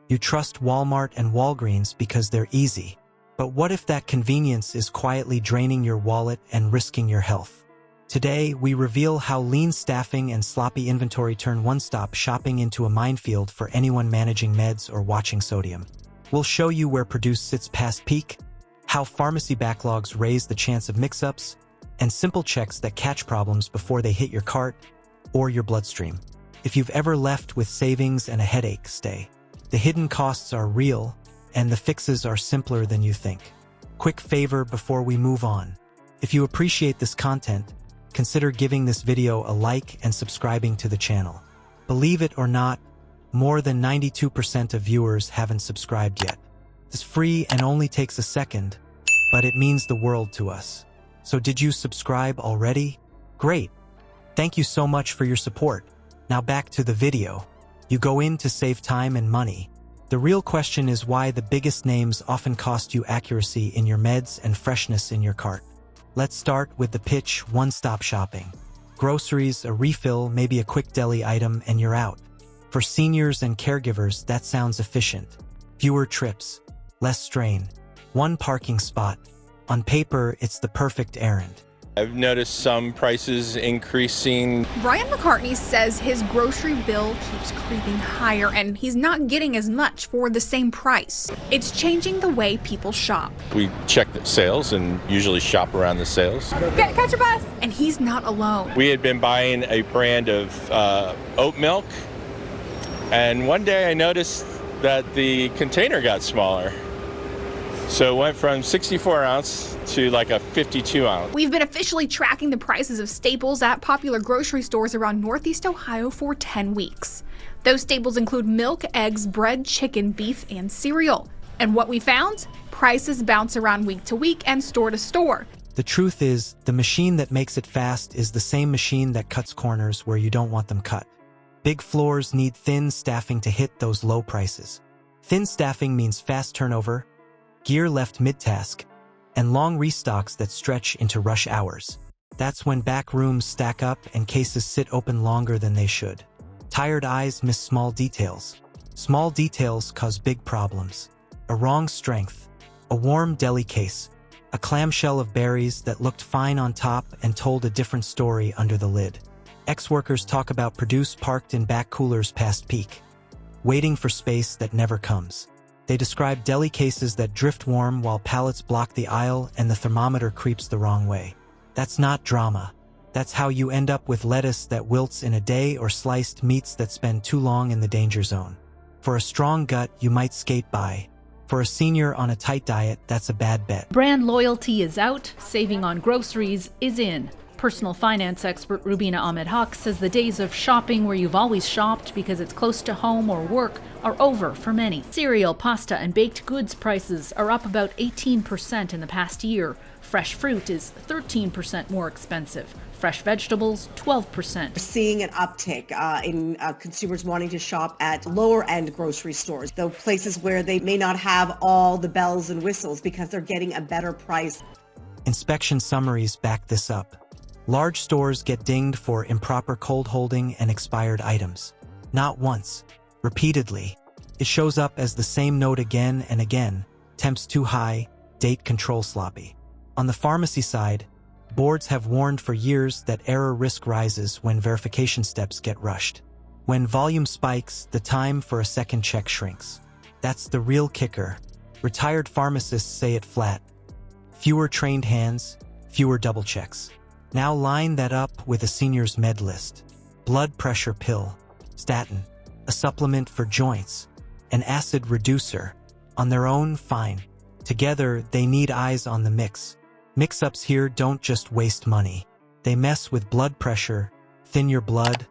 You trust Walmart and Walgreens because they're easy. But what if that convenience is quietly draining your wallet and risking your health? Today, we reveal how lean staffing and sloppy inventory turn one-stop shopping into a minefield for anyone managing meds or watching sodium. We'll show you where produce sits past peak, how pharmacy backlogs raise the chance of mix-ups, and simple checks that catch problems before they hit your cart or your bloodstream. If you've ever left with savings and a headache, stay. The hidden costs are real, and the fixes are simpler than you think. Quick favor before we move on. If you appreciate this content, consider giving this video a like and subscribing to the channel. Believe it or not, more than 92% of viewers haven't subscribed yet. It's free and only takes a second, but it means the world to us. So did you subscribe already? Great! Thank you so much for your support. Now back to the video. You go in to save time and money. The real question is why the biggest names often cost you accuracy in your meds and freshness in your cart. Let's start with the pitch: one-stop shopping. Groceries, a refill, maybe a quick deli item, and you're out. For seniors and caregivers, that sounds efficient. Fewer trips, less strain, one parking spot. On paper, it's the perfect errand. I've noticed some prices increasing. Brian McCartney says his grocery bill keeps creeping higher and he's not getting as much for the same price. It's changing the way people shop. We check the sales and usually shop around the sales. Catch your bus! And he's not alone. We had been buying a brand of oat milk, and one day I noticed that the container got smaller. So it went from 64 ounce to like a 52 ounce. We've been officially tracking the prices of staples at popular grocery stores around Northeast Ohio for 10 weeks. Those staples include milk, eggs, bread, chicken, beef, and cereal. And what we found? Prices bounce around week to week and store to store. The truth is, the machine that makes it fast is the same machine that cuts corners where you don't want them cut. Big floors need thin staffing to hit those low prices. Thin staffing means fast turnover, gear left mid-task, and long restocks that stretch into rush hours. That's when back rooms stack up and cases sit open longer than they should. Tired eyes miss small details. Small details cause big problems. A wrong strength, a warm deli case, a clamshell of berries that looked fine on top and told a different story under the lid. Ex-workers talk about produce parked in back coolers past peak, waiting for space that never comes. They describe deli cases that drift warm while pallets block the aisle and the thermometer creeps the wrong way. That's not drama. That's how you end up with lettuce that wilts in a day or sliced meats that spend too long in the danger zone. For a strong gut, you might skate by. For a senior on a tight diet, that's a bad bet. Brand loyalty is out, saving on groceries is in. Personal finance expert Rubina Ahmed-Haq says the days of shopping where you've always shopped because it's close to home or work are over for many. Cereal, pasta, and baked goods prices are up about 18% in the past year. Fresh fruit is 13% more expensive. Fresh vegetables, 12%. We're seeing an uptick in consumers wanting to shop at lower-end grocery stores, though places where they may not have all the bells and whistles because they're getting a better price. Inspection summaries back this up. Large stores get dinged for improper cold holding and expired items. Not once, repeatedly. It shows up as the same note again and again: temps too high, date control sloppy. On the pharmacy side, boards have warned for years that error risk rises when verification steps get rushed. When volume spikes, the time for a second check shrinks. That's the real kicker. Retired pharmacists say it flat. Fewer trained hands, fewer double checks. Now line that up with a senior's med list. Blood pressure pill, statin, a supplement for joints, an acid reducer. On their own, fine. Together, they need eyes on the mix. Mix-ups here don't just waste money. They mess with blood pressure, thin your blood,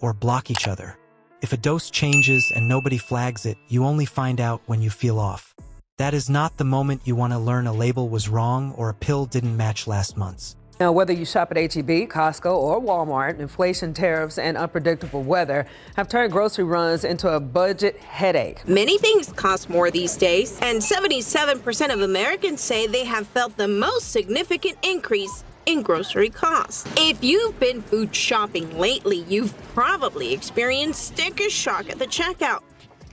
or block each other. If a dose changes and nobody flags it, you only find out when you feel off. That is not the moment you want to learn a label was wrong or a pill didn't match last month's. Now, whether you shop at H-E-B, Costco, or Walmart, inflation, tariffs, and unpredictable weather have turned grocery runs into a budget headache. Many things cost more these days, and 77% of Americans say they have felt the most significant increase in grocery costs. If you've been food shopping lately, you've probably experienced sticker shock at the checkout.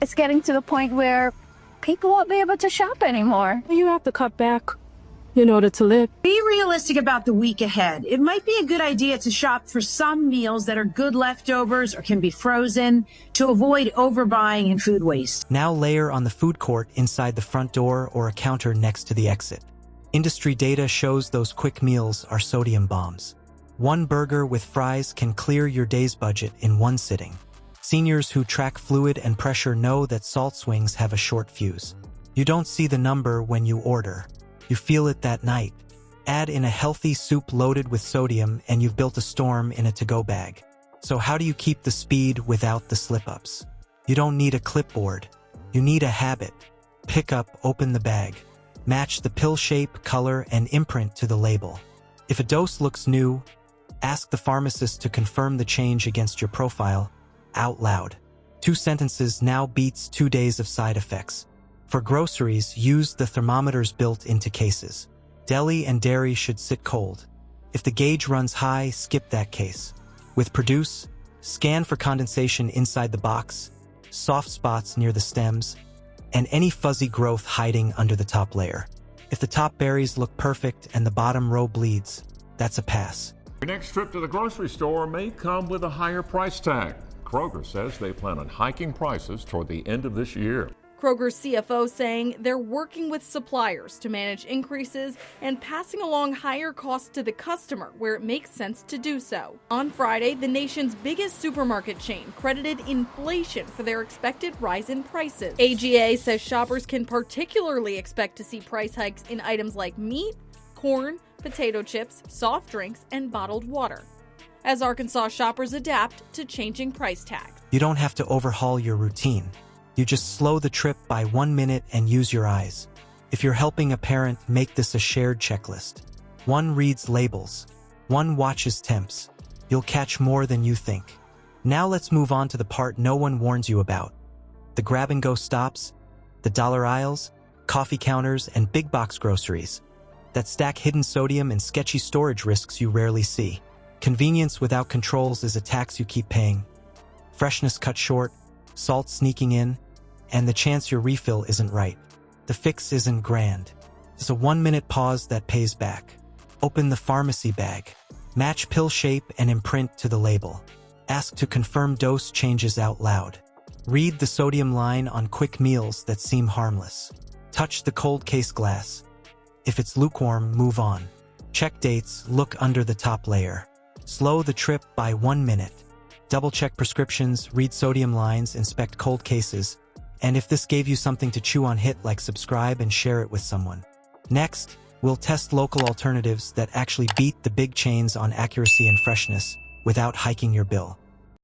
it's getting to the point where people won't be able to shop anymore. You have to cut back in order to live. Be realistic about the week ahead. It might be a good idea to shop for some meals that are good leftovers or can be frozen to avoid overbuying and food waste. Now layer on the food court inside the front door or a counter next to the exit. Industry data shows those quick meals are sodium bombs. One burger with fries can clear your day's budget in one sitting. Seniors who track fluid and pressure know that salt swings have a short fuse. You don't see the number when you order. You feel it that night. Add in a healthy soup loaded with sodium and you've built a storm in a to-go bag. So how do you keep the speed without the slip-ups? You don't need a clipboard. You need a habit. Pick up, open the bag. Match the pill shape, color, and imprint to the label. If a dose looks new, ask the pharmacist to confirm the change against your profile out loud. 2 sentences now beats 2 days of side effects. For groceries, use the thermometers built into cases. Deli and dairy should sit cold. If the gauge runs high, skip that case. With produce, scan for condensation inside the box, soft spots near the stems, and any fuzzy growth hiding under the top layer. If the top berries look perfect and the bottom row bleeds, that's a pass. Your next trip to the grocery store may come with a higher price tag. Kroger says they plan on hiking prices toward the end of this year. Kroger's CFO saying they're working with suppliers to manage increases and passing along higher costs to the customer where it makes sense to do so. On Friday, the nation's biggest supermarket chain credited inflation for their expected rise in prices. AGA says shoppers can particularly expect to see price hikes in items like meat, corn, potato chips, soft drinks, and bottled water, as Arkansas shoppers adapt to changing price tags. You don't have to overhaul your routine. You just slow the trip by 1 minute and use your eyes. If you're helping a parent, make this a shared checklist. 1 reads labels. 1 watches temps. You'll catch more than you think. Now let's move on to the part no one warns you about. The grab-and-go stops, the dollar aisles, coffee counters, and big box groceries that stack hidden sodium and sketchy storage risks you rarely see. Convenience without controls is a tax you keep paying. Freshness cut short, salt sneaking in, and the chance your refill isn't right. The fix isn't grand. It's a 1-minute pause that pays back. Open the pharmacy bag. Match pill shape and imprint to the label. Ask to confirm dose changes out loud. Read the sodium line on quick meals that seem harmless. Touch the cold case glass. If it's lukewarm, move on. Check dates, look under the top layer. Slow the trip by 1 minute. Double-check prescriptions, read sodium lines, inspect cold cases, and if this gave you something to chew on, hit like, subscribe, and share it with someone. Next, we'll test local alternatives that actually beat the big chains on accuracy and freshness without hiking your bill.